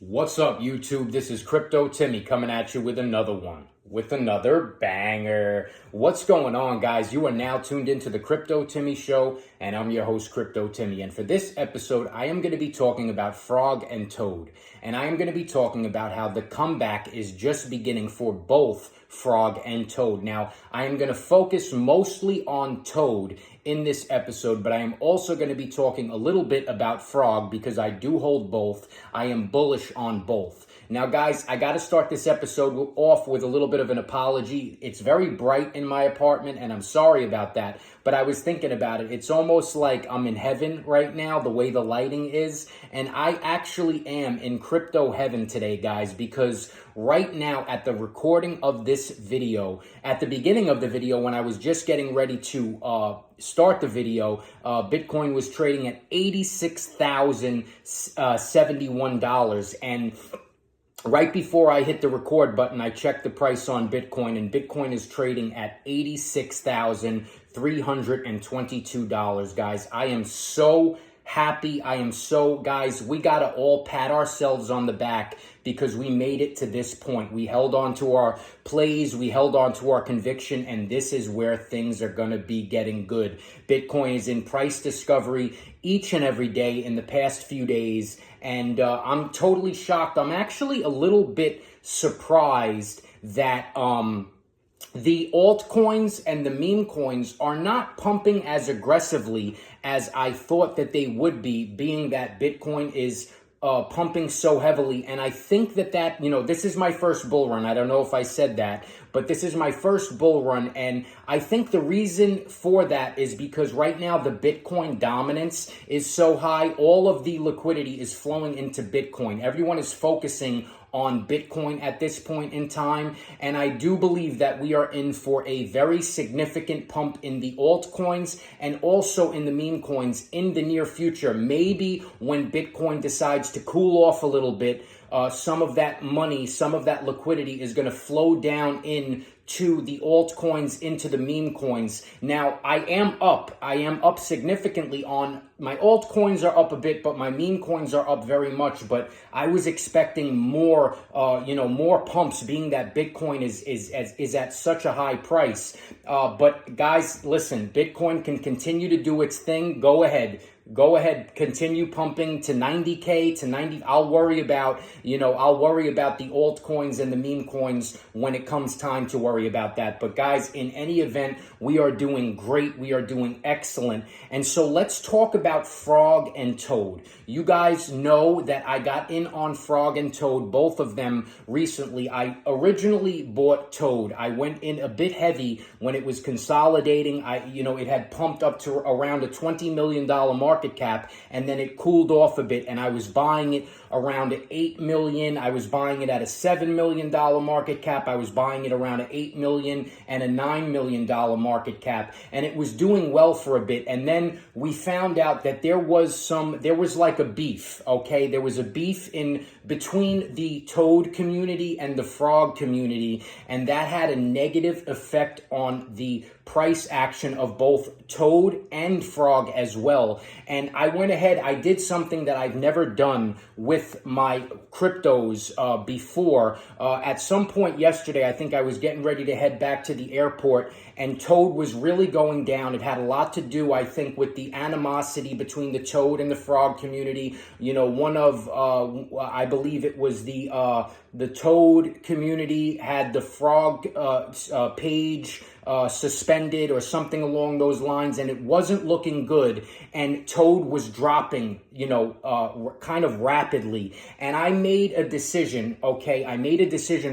What's up, YouTube? This is Crypto Timmy coming at you with another one, with another banger. What's going on, guys? You are now tuned into the Crypto Timmy Show, and I'm your host, Crypto Timmy. And for this episode, I am going to be talking about Frog and Toad. And I am going to be talking about how the comeback is just beginning for both Frog and Toad. Now, I am going to focus mostly on Toad in this episode, but I am also going to be talking a little bit about Frog because I do hold both. I am bullish on both. Now, guys, I got to start this episode off with a little bit of an apology. It's very bright in my apartment, and I'm sorry about that, but I was thinking about it. It's almost like I'm in heaven right now, the way the lighting is, and I actually am in crypto heaven today, guys, because right now at the recording of this video, at the beginning of the video, when I was just getting ready to start the video, Bitcoin was trading at $86,071, and right before I hit the record button, I checked the price on Bitcoin, and Bitcoin is trading at $86,322, guys. I am so happy. Guys, we got to all pat ourselves on the back because we made it to this point. We held on to our plays, we held on to our conviction, and this is where things are going to be getting good. Bitcoin is in price discovery each and every day in the past few days, and I'm totally shocked. I'm actually a little bit surprised that the altcoins and the meme coins are not pumping as aggressively as I thought that they would be, being that Bitcoin is pumping so heavily. And I think that this is my first bull run. I don't know if I said that, but this is my first bull run. And I think the reason for that is because right now the Bitcoin dominance is so high. All of the liquidity is flowing into Bitcoin. Everyone is focusing on Bitcoin at this point in time. And I do believe that we are in for a very significant pump in the altcoins and also in the meme coins in the near future. Maybe when Bitcoin decides to cool off a little bit, some of that money, some of that liquidity is going to flow down into the altcoins, into the meme coins. Now, I am up significantly on my altcoins are up a bit, but my meme coins are up very much. But I was expecting more, more pumps, being that Bitcoin is at such a high price. But guys, listen, Bitcoin can continue to do its thing. Go ahead, continue pumping to 90K, to 90. I'll worry about the altcoins and the meme coins when it comes time to worry about that. But guys, in any event, we are doing great. We are doing excellent. And so let's talk about Frog and Toad. You guys know that I got in on Frog and Toad, both of them recently. I originally bought Toad. I went in a bit heavy when it was consolidating. It had pumped up to around a $20 million market cap, and then it cooled off a bit, and I was buying it around $8 million. I was buying it at a $7 million market cap. I was buying it around $8 million and a $9 million market cap, and it was doing well for a bit. And then we found out that there was like a beef, okay? There was a beef in between the Toad community and the Frog community, and that had a negative effect on the price action of both Toad and Frog as well. And I went ahead, I did something that I've never done with my cryptos before. At some point yesterday, I think I was getting ready to head back to the airport, and Toad was really going down. It had a lot to do, I think, with the animosity between the Toad and the Frog community. I believe it was the Toad community had the Frog page suspended or something along those lines, and it wasn't looking good, and Toad was dropping, kind of rapidly. And I made a decision,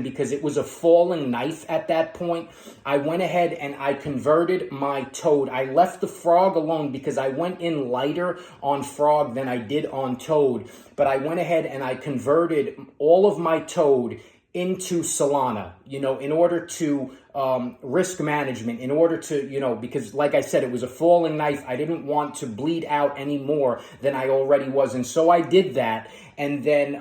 because it was a falling knife at that point. I went ahead and I converted my Toad. I left the Frog alone because I went in lighter on Frog than I did on Toad, but I went ahead and I converted all of my Toad into Solana, in order to risk management, in order to, because like I said, it was a falling knife. I didn't want to bleed out any more than I already was. And so I did that. And then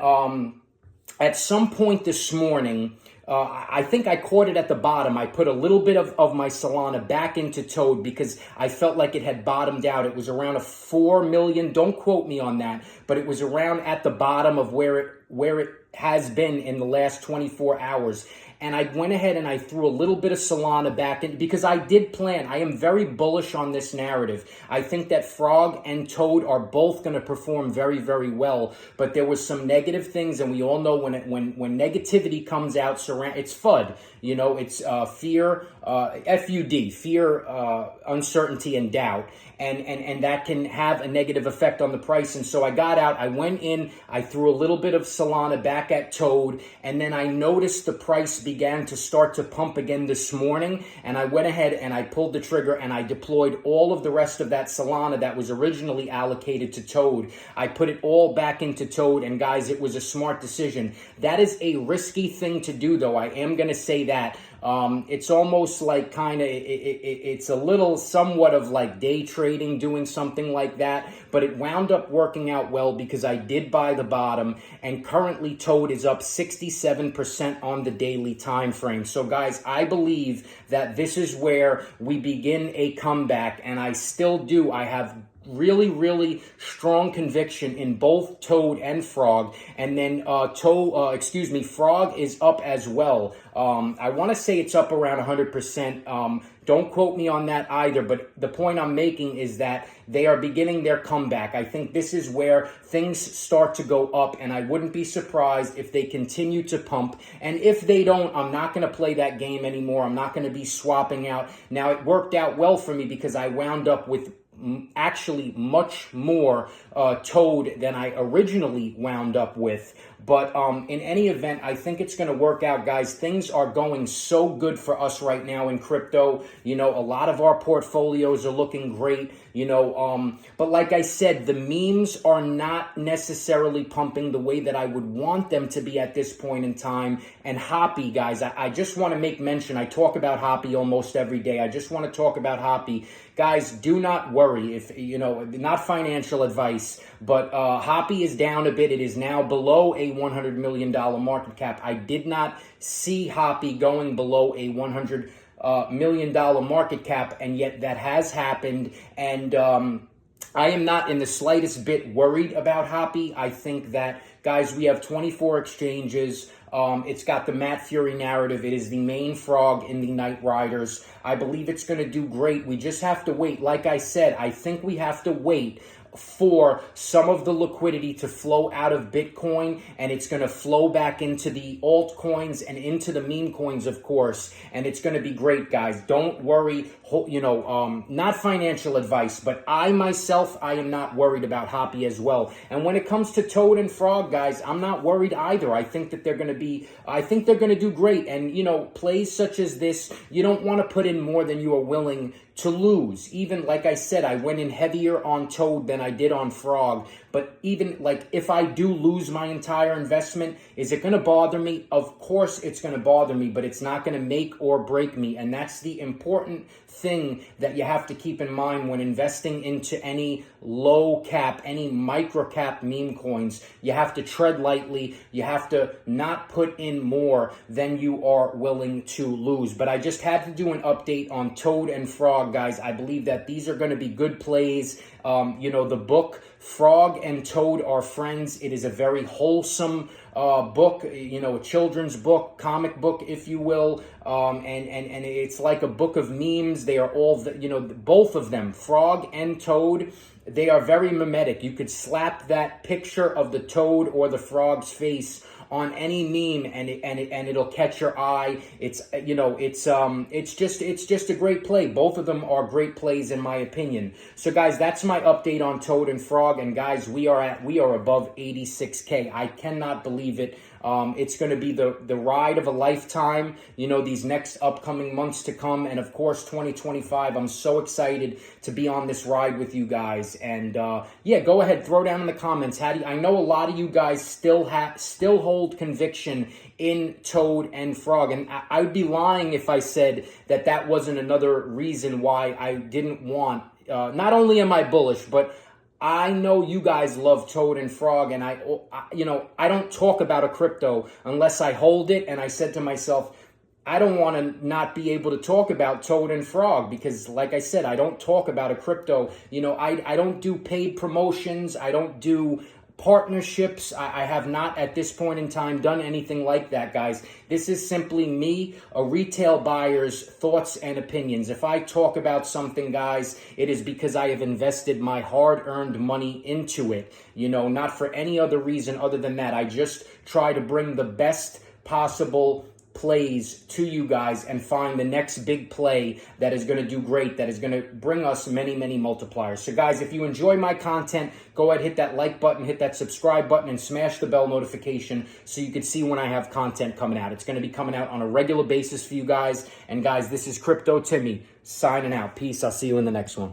at some point this morning, I think I caught it at the bottom. I put a little bit of my Solana back into Toad because I felt like it had bottomed out. It was around a 4 million. Don't quote me on that, but it was around at the bottom of where it has been in the last 24 hours. And I went ahead and I threw a little bit of Solana back in because I did plan. I am very bullish on this narrative. I think that Frog and Toad are both going to perform very, very well. But there was some negative things, and we all know when negativity comes out, it's FUD. You know, it's fear, FUD, fear, uncertainty, and doubt. And that can have a negative effect on the price. And so I got out, I went in, I threw a little bit of Solana back at Toad, and then I noticed the price began to start to pump again this morning, and I went ahead and I pulled the trigger and I deployed all of the rest of that Solana that was originally allocated to Toad. I put it all back into Toad, and guys, it was a smart decision. That is a risky thing to do, though. I am going to say that. It's almost like it's a little somewhat of like day trading, doing something like that, but it wound up working out well because I did buy the bottom, and currently Toad is up 67% on the daily time frame. So guys, I believe that this is where we begin a comeback, and I still do. I have really, really strong conviction in both Toad and Frog. And then Frog is up as well. I want to say it's up around 100%. Don't quote me on that either, but the point I'm making is that they are beginning their comeback. I think this is where things start to go up, and I wouldn't be surprised if they continue to pump. And if they don't, I'm not going to play that game anymore. I'm not going to be swapping out. Now, it worked out well for me because I wound up with actually much more Toad than I originally wound up with. But in any event, I think it's going to work out, guys. Things are going so good for us right now in crypto. You know, a lot of our portfolios are looking great, you know. But like I said, the memes are not necessarily pumping the way that I would want them to be at this point in time. And Hoppy, guys, I just want to make mention. I talk about Hoppy almost every day. I just want to talk about Hoppy. Guys, do not worry. If, you know, not financial advice, but Hoppy is down a bit. It is now below a $100 million market cap. I did not see Hoppy going below a $100 million market cap, and yet that has happened. And I am not in the slightest bit worried about Hoppy. I think that, guys, we have 24 exchanges. It's got the Matt Fury narrative. It is the main frog in the Night Riders. I believe it's going to do great. We just have to wait. Like I said, I think we have to wait for some of the liquidity to flow out of Bitcoin, and it's going to flow back into the altcoins and into the meme coins, of course, and it's going to be great, guys. Don't worry. You know, not financial advice, but I myself, I am not worried about Hoppy as well. And when it comes to Toad and Frog, guys, I'm not worried either. I think that they're going to do great. And, you know, plays such as this, you don't want to put in more than you are willing to lose. Even, like I said, I went in heavier on Toad than I did on Frog. But even, like, if I do lose my entire investment, is it going to bother me? Of course it's going to bother me, but it's not going to make or break me. And that's the important thing that you have to keep in mind when investing into any low cap, any micro cap meme coins. You have to tread lightly. You have to not put in more than you are willing to lose. But I just had to do an update on Toad and Frog, guys. I believe that these are going to be good plays. You know, the book Frog and Toad Are Friends. It is a very wholesome book, you know, a children's book, comic book, if you will. And it's like a book of memes. They are all, you know, both of them, Frog and Toad. They are very mimetic. You could slap that picture of the Toad or the Frog's face on any meme and it'll catch your eye. It's, you know, it's just a great play. Both of them are great plays in my opinion. So guys, that's my update on Toad and Frog. And guys, we are above 86K. I cannot believe it. It's going to be the ride of a lifetime, you know, these next upcoming months to come. And of course, 2025, I'm so excited to be on this ride with you guys. And yeah, go ahead, throw down in the comments. I know a lot of you guys still hold conviction in Toad and Frog. And I would be lying if I said that wasn't another reason why I didn't want, not only am I bullish, but I know you guys love Toad and Frog, and I don't talk about a crypto unless I hold it. And I said to myself, I don't want to not be able to talk about Toad and Frog because, like I said, I don't talk about a crypto. I don't do paid promotions. I don't do partnerships. I have not at this point in time done anything like that, guys. This is simply me, a retail buyer's thoughts and opinions. If I talk about something, guys, it is because I have invested my hard-earned money into it, not for any other reason other than that. I just try to bring the best possible plays to you guys and find the next big play that is going to do great, that is going to bring us many, many multipliers. So guys, if you enjoy my content, go ahead, hit that like button, hit that subscribe button, and smash the bell notification so you can see when I have content coming out. It's going to be coming out on a regular basis for you guys. And guys, this is Crypto Timmy signing out. Peace. I'll see you in the next one.